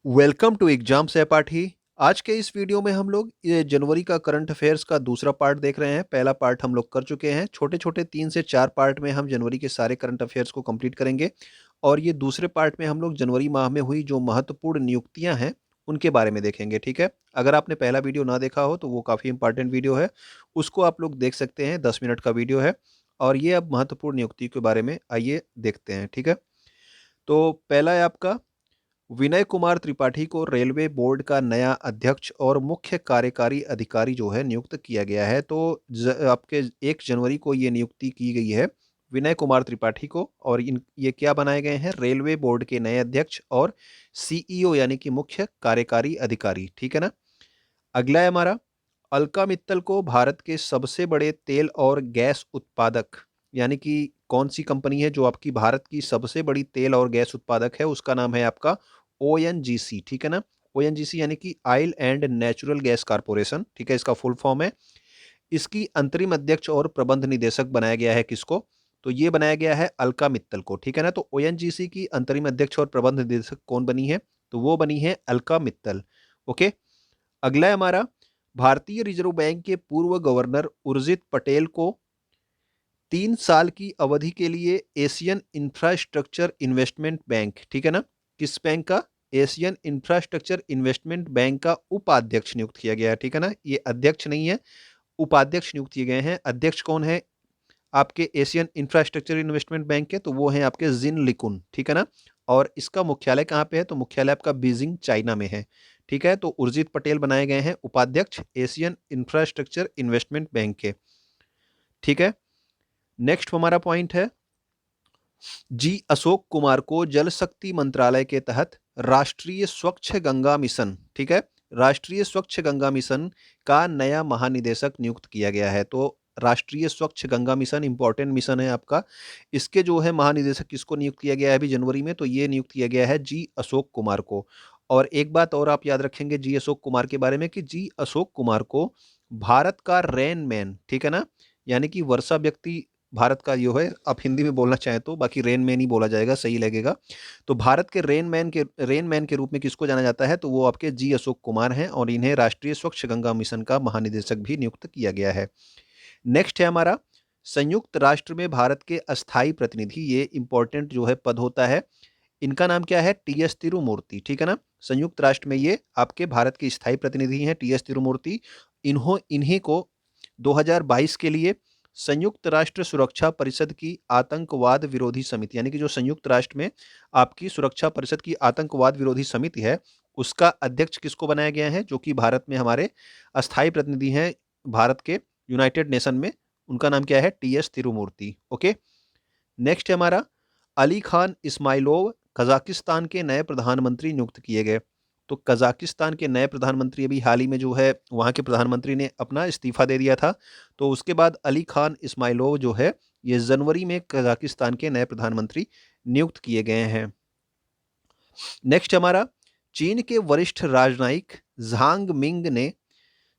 Welcome to exam सहपाठी। आज के इस वीडियो में हम लोग ये जनवरी का करंट अफेयर्स का दूसरा पार्ट देख रहे हैं। पहला पार्ट हम लोग कर चुके हैं। छोटे छोटे 3 से 4 पार्ट में हम जनवरी के सारे करंट अफेयर्स को कंप्लीट करेंगे और ये दूसरे पार्ट में हम लोग जनवरी माह में हुई जो महत्वपूर्ण नियुक्तियां हैं उनके बारे में देखेंगे। ठीक है, अगर आपने पहला वीडियो ना देखा हो तो वो काफ़ी इंपॉर्टेंट वीडियो है, उसको आप लोग देख सकते हैं। 10 मिनट का वीडियो है और ये अब महत्वपूर्ण नियुक्ति के बारे में आइए देखते हैं। ठीक है, तो पहला है आपका विनय कुमार त्रिपाठी को रेलवे बोर्ड का नया अध्यक्ष और मुख्य कार्यकारी अधिकारी जो है नियुक्त किया गया है। तो आपके 1 जनवरी को ये नियुक्ति की गई है विनय कुमार त्रिपाठी को, और इन ये क्या बनाए गए हैं, रेलवे बोर्ड के नए अध्यक्ष और सीईओ यानी कि मुख्य कार्यकारी अधिकारी। ठीक है ना। अगला है हमारा अलका मित्तल को भारत के सबसे बड़े तेल और गैस उत्पादक, यानी कि कौन सी कंपनी है जो आपकी भारत की सबसे बड़ी तेल और गैस उत्पादक है, उसका नाम है आपका ओएनजीसी। ठीक है ना। ओएनजीसी यानी कि oil and natural gas corporation. ठीक है, इसका फुल फॉर्म है। इसकी अंतरिम अध्यक्ष और प्रबंध निदेशक बनाया गया है किसको, तो ये बनाया गया है अलका मित्तल को। ठीक है ना। तो ओएनजीसी की अंतरिम अध्यक्ष और प्रबंध निदेशक कौन बनी है, तो वो बनी है अलका मित्तल। ओके। अगला है हमारा भारतीय रिजर्व बैंक के पूर्व गवर्नर उर्जित पटेल को 3 साल की अवधि के लिए एशियन इंफ्रास्ट्रक्चर इन्वेस्टमेंट बैंक, ठीक है ना, किस बैंक का, एशियन इंफ्रास्ट्रक्चर इन्वेस्टमेंट बैंक का उपाध्यक्ष नियुक्त किया गया है। ठीक है ना, ये अध्यक्ष नहीं है, उपाध्यक्ष नियुक्त किए गए हैं। अध्यक्ष कौन है आपके एशियन इंफ्रास्ट्रक्चर इन्वेस्टमेंट बैंक के, तो वो हैं आपके जिन लिकुन। ठीक है ना। और इसका मुख्यालय कहाँ पे है, तो मुख्यालय आपका बीजिंग चाइना में है। ठीक है, तो उर्जित पटेल बनाए गए हैं उपाध्यक्ष एशियन इंफ्रास्ट्रक्चर इन्वेस्टमेंट बैंक के। ठीक है, नेक्स्ट हमारा पॉइंट है जी अशोक कुमार को जल शक्ति मंत्रालय के तहत राष्ट्रीय स्वच्छ गंगा मिशन, ठीक है, राष्ट्रीय स्वच्छ गंगा मिशन का नया महानिदेशक नियुक्त किया गया है। तो राष्ट्रीय स्वच्छ गंगा मिशन इंपॉर्टेंट मिशन है आपका। इसके जो है महानिदेशक किसको नियुक्त किया गया है अभी जनवरी में, तो ये नियुक्त किया गया है जी अशोक कुमार को। और एक बात और आप याद रखेंगे जी अशोक कुमार के बारे में कि जी अशोक कुमार को भारत का रेन मैन, ठीक है ना, यानी कि वर्षा व्यक्ति भारत का जो है, आप हिंदी में बोलना चाहें तो, बाकी रेन मैन ही बोला जाएगा, सही लगेगा। तो भारत के रेन मैन के रूप में किसको जाना जाता है, तो वो आपके जी अशोक कुमार हैं और इन्हें राष्ट्रीय स्वच्छ गंगा मिशन का महानिदेशक भी नियुक्त किया गया है। नेक्स्ट है हमारा संयुक्त राष्ट्र में भारत के अस्थाई प्रतिनिधि, ये इंपॉर्टेंट जो है पद होता है, इनका नाम क्या है, टी एस तिरुमूर्ति। ठीक है ना, संयुक्त राष्ट्र में ये आपके भारत के स्थायी प्रतिनिधि हैं टी एस तिरुमूर्ति। इन्हीं को 2022 के लिए संयुक्त राष्ट्र सुरक्षा परिषद की आतंकवाद विरोधी समिति, यानी कि जो संयुक्त राष्ट्र में आपकी सुरक्षा परिषद की आतंकवाद विरोधी समिति है, उसका अध्यक्ष किसको बनाया गया है, जो कि भारत में हमारे अस्थायी प्रतिनिधि हैं भारत के यूनाइटेड नेशन में, उनका नाम क्या है, T S Tirumurti. Okay. Next है हमारा अली खान इस्माइलोव कजाकिस्तान के नए प्रधानमंत्री नियुक्त किए गए। तो कजाकिस्तान के नए प्रधानमंत्री अभी हाल ही में जो है वहाँ के प्रधानमंत्री ने अपना इस्तीफा दे दिया था, तो उसके बाद अली खान इस्माइलोव जो है ये जनवरी में कजाकिस्तान के नए प्रधानमंत्री नियुक्त किए गए हैं। नेक्स्ट हमारा चीन के वरिष्ठ राजनयिक झांग मिंग ने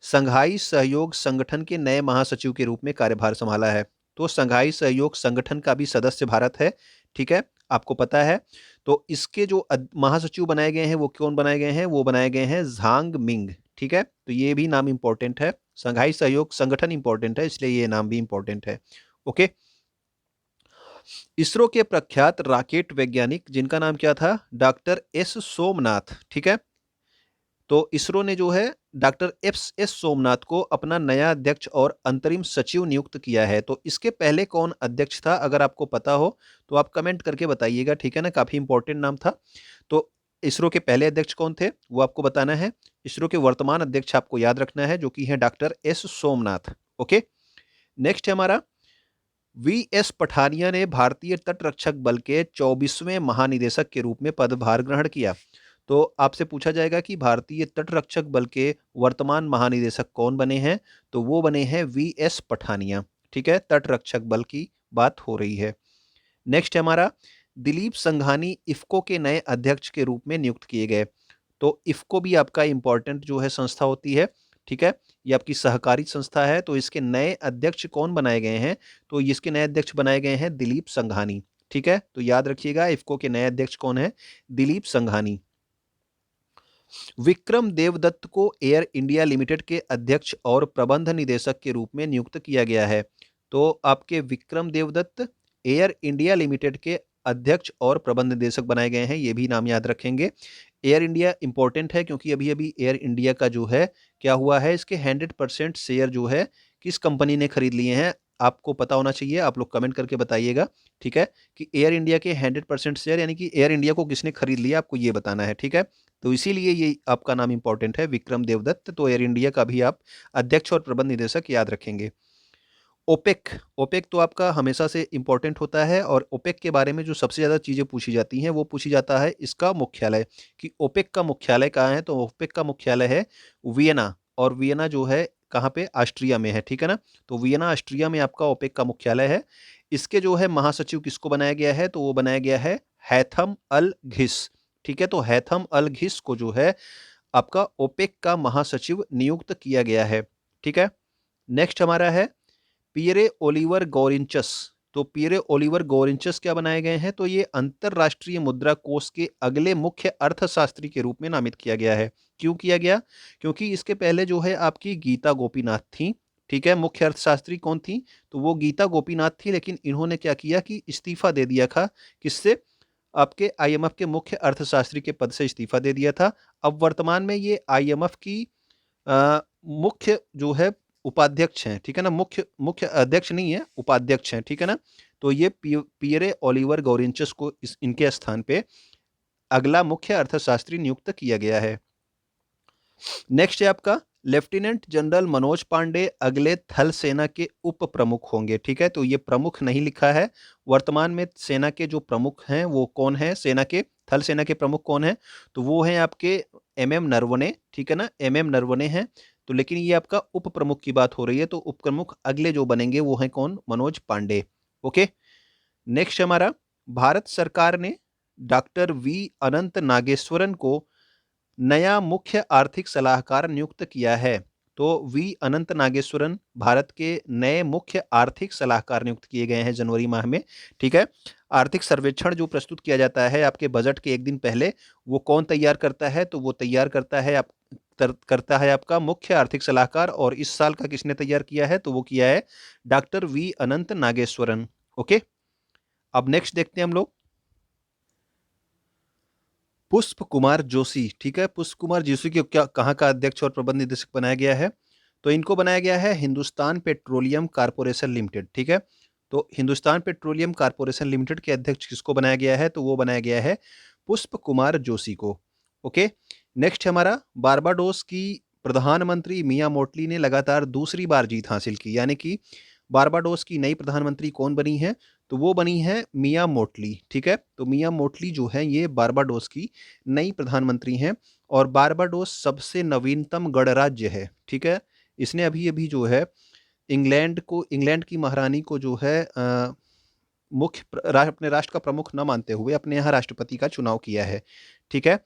संघाई सहयोग संगठन के नए महासचिव के रूप में कार्यभार संभाला है। तो संघाई सहयोग संगठन का भी सदस्य भारत है, ठीक है, आपको पता है। तो इसके जो महासचिव बनाए गए हैं वो कौन बनाए गए हैं, वो बनाए गए हैं झांग मिंग। ठीक है, तो ये भी नाम इंपॉर्टेंट है, संघाई सहयोग संगठन इंपॉर्टेंट है इसलिए ये नाम भी इंपॉर्टेंट है। ओके। इसरो के प्रख्यात रॉकेट वैज्ञानिक जिनका नाम क्या था, डॉक्टर एस सोमनाथ। ठीक है, तो इसरो ने जो है डॉक्टर एस सोमनाथ को अपना नया अध्यक्ष और अंतरिम सचिव नियुक्त किया है। तो इसके पहले कौन अध्यक्ष था, अगर आपको पता हो तो आप कमेंट करके बताइएगा। ठीक है ना, काफी इंपॉर्टेंट नाम था। तो इसरो के पहले अध्यक्ष कौन थे वो आपको बताना है। इसरो के वर्तमान अध्यक्ष आपको याद रखना है जो कि है doctor S Somnath. Okay. Next है हमारा वी एस पठानिया ने भारतीय तटरक्षक बल के 24वें महानिदेशक के रूप में पदभार ग्रहण किया। तो आपसे पूछा जाएगा कि भारतीय तटरक्षक बल के वर्तमान महानिदेशक कौन बने हैं, तो वो बने हैं वी एस पठानिया। ठीक है, तटरक्षक बल की बात हो रही है। नेक्स्ट है हमारा दिलीप संघानी इफ्को के नए अध्यक्ष के रूप में नियुक्त किए गए। तो इफ्को भी आपका इंपॉर्टेंट जो है संस्था होती है, ठीक है, ये आपकी सहकारी संस्था है। तो इसके नए अध्यक्ष कौन बनाए गए हैं, तो इसके नए अध्यक्ष बनाए गए हैं दिलीप संघानी। ठीक है, तो याद रखिएगा इफ्को के नए अध्यक्ष कौन है, दिलीप संघानी। विक्रम देवदत्त को एयर इंडिया लिमिटेड के अध्यक्ष और प्रबंध निदेशक के रूप में नियुक्त किया गया है। तो आपके विक्रम देवदत्त एयर इंडिया लिमिटेड के अध्यक्ष और प्रबंध निदेशक बनाए गए हैं, ये भी नाम याद रखेंगे। एयर इंडिया इंपॉर्टेंट है क्योंकि अभी अभी एयर इंडिया का जो है क्या हुआ है, इसके 100% शेयर जो है किस कंपनी ने खरीद लिए हैं, आपको पता होना चाहिए। आप लोग कमेंट करके बताइएगा, ठीक है, कि एयर इंडिया के 100% शेयर यानी कि एयर इंडिया को किसने खरीद लिया, आपको ये बताना है, ठीक है। तो इसीलिए ये आपका नाम इंपॉर्टेंट है, विक्रम देवदत्त। तो एयर इंडिया का भी आप अध्यक्ष और प्रबंध निदेशक याद रखेंगे। ओपेक, ओपेक तो आपका हमेशा से इंपॉर्टेंट होता है, और ओपेक के बारे में जो सबसे ज़्यादा चीज़ें पूछी जाती हैं वो पूछी जाता है इसका मुख्यालय, कि ओपेक का मुख्यालय कहाँ है। तो ओपेक का मुख्यालय है वियना, और वियना जो है कहाँ पे, ऑस्ट्रिया में है, ठीक है ना। तो वियना ऑस्ट्रिया में आपका ओपेक का मुख्यालय है। इसके जो है महासचिव किसको बनाया गया है, तो वो बनाया गया है हैथम अल घिस, ठीक है। तो हैथम अल घिस को जो है आपका ओपेक का महासचिव नियुक्त किया गया है, ठीक है। नेक्स्ट हमारा है पियरे ओलिवर गौरिंचस। तो पियरे ओलिवर गौरिंचस क्या बनाए गए हैं, तो ये अंतरराष्ट्रीय मुद्रा कोष के अगले मुख्य अर्थशास्त्री के रूप में नामित किया गया है। क्यों किया गया, क्योंकि इसके पहले जो है आपकी गीता गोपीनाथ थी, ठीक है। मुख्य अर्थशास्त्री कौन थी, तो वो गीता गोपीनाथ थी, लेकिन इन्होंने क्या किया कि इस्तीफा दे दिया था, किससे, आपके आईएमएफ के मुख्य अर्थशास्त्री के पद से इस्तीफा दे दिया था। अब वर्तमान में ये आईएमएफ की मुख्य जो है उपाध्यक्ष हैं, ठीक है ना। मुख्य मुख्य अध्यक्ष नहीं है, उपाध्यक्ष हैं, ठीक है ना। तो ये पियरे ओलिवर गौरिंचस को इनके स्थान पे अगला मुख्य अर्थशास्त्री नियुक्त किया गया है। नेक्स्ट है आपका लेफ्टिनेंट जनरल मनोज पांडे अगले थल सेना के उप प्रमुख होंगे, ठीक है। तो ये प्रमुख नहीं लिखा है, वर्तमान में सेना के जो प्रमुख हैं वो कौन है, सेना के थल सेना के प्रमुख कौन है, तो वो हैं आपके एमएम नरवणे, ठीक है ना, एमएम नरवणे हैं। तो लेकिन ये आपका उप प्रमुख की बात हो रही है, तो उप प्रमुख अगले जो बनेंगे वो हैं कौन, मनोज पांडे, ओके। नेक्स्ट हमारा, भारत सरकार ने डॉक्टर वी अनंत नागेश्वरन को नया मुख्य आर्थिक सलाहकार नियुक्त किया है। तो वी अनंत नागेश्वरन भारत के नए मुख्य आर्थिक सलाहकार नियुक्त किए गए हैं जनवरी माह में, ठीक है। आर्थिक सर्वेक्षण जो प्रस्तुत किया जाता है आपके बजट के एक दिन पहले, वो कौन तैयार करता है, तो वो तैयार करता है आपका मुख्य आर्थिक सलाहकार, और इस साल का किसने तैयार किया है, तो वो किया है डॉक्टर वी अनंत नागेश्वरन, ओके। अब नेक्स्ट देखते हैं हम लोग पुष्प कुमार जोशी, ठीक है। पुष्प कुमार जोशी को क्या कहाँ का अध्यक्ष और प्रबंध निदेशक बनाया गया है, तो इनको बनाया गया है हिंदुस्तान पेट्रोलियम कारपोरेशन लिमिटेड, ठीक है। तो हिंदुस्तान पेट्रोलियम कारपोरेशन लिमिटेड के अध्यक्ष किसको बनाया गया है, तो वो बनाया गया है पुष्प कुमार जोशी को, ओके। नेक्स्ट हमारा बारबाडोस की प्रधानमंत्री मिया मोटली ने लगातार दूसरी बार जीत हासिल की, यानी कि बारबाडोस की नई प्रधानमंत्री कौन बनी है, तो वो बनी है मिया मोटली, ठीक है। तो मिया मोटली जो है ये बारबाडोस की नई प्रधानमंत्री हैं, और बारबाडोस सबसे नवीनतम गणराज्य है, ठीक है। इसने अभी अभी जो है इंग्लैंड की महारानी को जो है अपने राष्ट्र का प्रमुख न मानते हुए अपने यहाँ राष्ट्रपति का चुनाव किया है, ठीक है।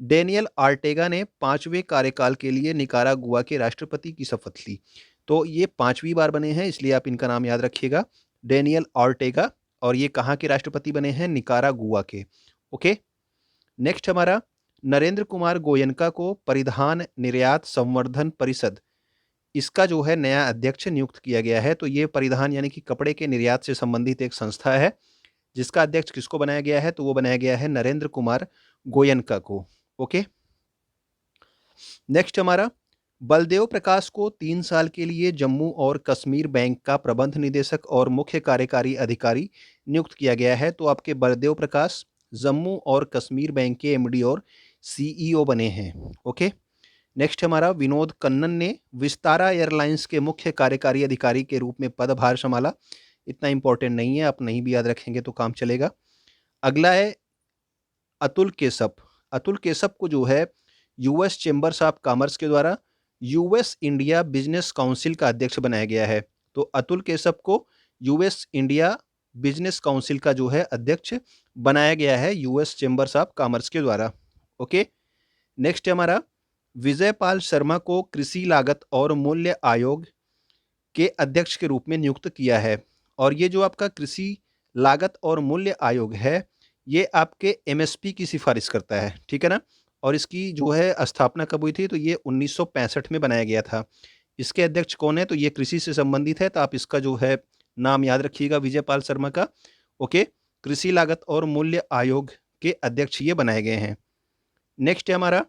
डेनियल आर्टेगा ने 5वें कार्यकाल के लिए निकारागुआ के राष्ट्रपति की शपथ ली। तो ये 5वीं बार बने हैं, इसलिए आप इनका नाम याद रखिएगा, डेनियल आर्टेगा, और ये कहाँ के राष्ट्रपति बने हैं, निकारागुआ के, ओके। नेक्स्ट हमारा नरेंद्र कुमार गोयनका को परिधान निर्यात संवर्धन परिषद, इसका जो है नया अध्यक्ष नियुक्त किया गया है। तो ये परिधान यानी कि कपड़े के निर्यात से संबंधित एक संस्था है, जिसका अध्यक्ष किसको बनाया गया है, तो वो बनाया गया है नरेंद्र कुमार गोयनका को, ओके। नेक्स्ट हमारा बलदेव प्रकाश को 3 साल के लिए जम्मू और कश्मीर बैंक का प्रबंध निदेशक और मुख्य कार्यकारी अधिकारी नियुक्त किया गया है। तो आपके बलदेव प्रकाश जम्मू और कश्मीर बैंक के एमडी और सीईओ बने हैं, ओके। नेक्स्ट हमारा विनोद कन्नन ने विस्तारा एयरलाइंस के मुख्य कार्यकारी अधिकारी के रूप में पदभार संभाला। इतना इंपॉर्टेंट नहीं है, आप नहीं भी याद रखेंगे तो काम चलेगा। अगला है अतुल केशप। अतुल केशप को जो है यूएस चेंबर्स ऑफ कॉमर्स के द्वारा यूएस इंडिया बिजनेस काउंसिल का अध्यक्ष बनाया गया है। तो अतुल केशप को यूएस इंडिया बिजनेस काउंसिल का जो है अध्यक्ष बनाया गया है यूएस चेंबर्स ऑफ कॉमर्स के द्वारा, ओके। नेक्स्ट हमारा विजय पाल शर्मा को कृषि लागत और मूल्य आयोग के अध्यक्ष के रूप में नियुक्त किया है। और ये जो आपका कृषि लागत और मूल्य आयोग है, ये आपके एमएसपी की सिफारिश करता है, ठीक है ना। और इसकी जो है स्थापना कब हुई थी, तो ये 1965 में बनाया गया था। इसके अध्यक्ष कौन है, तो ये कृषि से संबंधित है, तो आप इसका जो है नाम याद रखिएगा, विजय पाल शर्मा का। ओके, कृषि लागत और मूल्य आयोग के अध्यक्ष ये बनाए गए हैं। नेक्स्ट है हमारा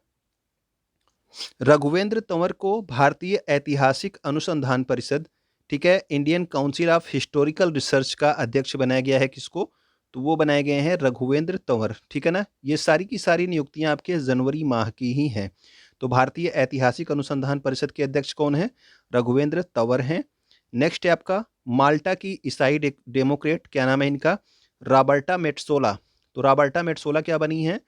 रघुवेंद्र तंवर को भारतीय ऐतिहासिक अनुसंधान परिषद, ठीक है, Indian council of historical research का अध्यक्ष बनाया गया है। किसको, तो वो बनाए गए हैं रघुवेंद्र तंवर, ठीक है ना। ये सारी की सारी नियुक्तियां आपके जनवरी माह की ही हैं। तो भारतीय ऐतिहासिक अनुसंधान परिषद के अध्यक्ष कौन है, रघुवेंद्र तंवर हैं। नेक्स्ट है आपका माल्टा की ईसाई डेमोक्रेट, क्या नाम है इनका, रॉबर्टा मेट्सोला। तो रॉबर्टा मेट्सोला क्या बनी है,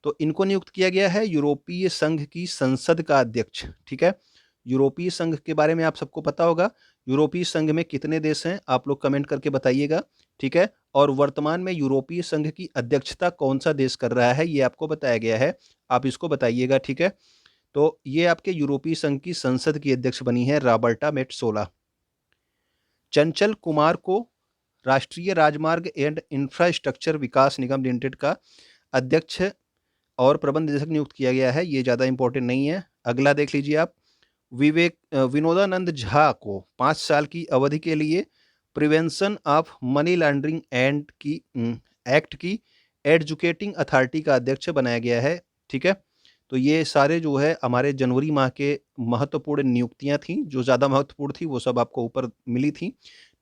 तो इनको नियुक्त किया गया है यूरोपीय संघ की संसद का अध्यक्ष, ठीक है। यूरोपीय संघ के बारे में आप सबको पता होगा, यूरोपीय संघ में कितने देश हैं, आप लोग कमेंट करके बताइएगा, ठीक है। और वर्तमान में यूरोपीय संघ की अध्यक्षता कौन सा देश कर रहा है, ये आपको बताया गया है, आप इसको बताइएगा, ठीक है। तो ये आपके यूरोपीय संघ की संसद की अध्यक्ष बनी है रॉबर्टा मेट्सोला। चंचल कुमार को राष्ट्रीय राजमार्ग and infrastructure Vikas Nigam limited का अध्यक्ष और प्रबंध निदेशक नियुक्त किया गया है, ये ज़्यादा इंपॉर्टेंट नहीं है। अगला देख लीजिए आप, विनोदानंद झा को 5 साल की अवधि के लिए prevention of money laundering act की एडजुकेटिंग अथॉरिटी का अध्यक्ष बनाया गया है, ठीक है। तो ये सारे जो है हमारे जनवरी माह के महत्वपूर्ण नियुक्तियां थी, जो ज़्यादा महत्वपूर्ण थी वो सब आपको ऊपर मिली थी,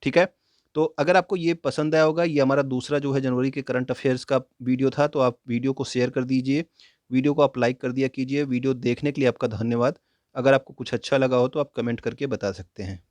ठीक है। तो अगर आपको ये पसंद आया होगा, ये हमारा दूसरा जो है जनवरी के करंट अफेयर्स का वीडियो था, तो आप वीडियो को शेयर कर दीजिए, वीडियो को आप लाइक कर दिया कीजिए। वीडियो देखने के लिए आपका धन्यवाद। अगर आपको कुछ अच्छा लगा हो तो आप कमेंट करके बता सकते हैं।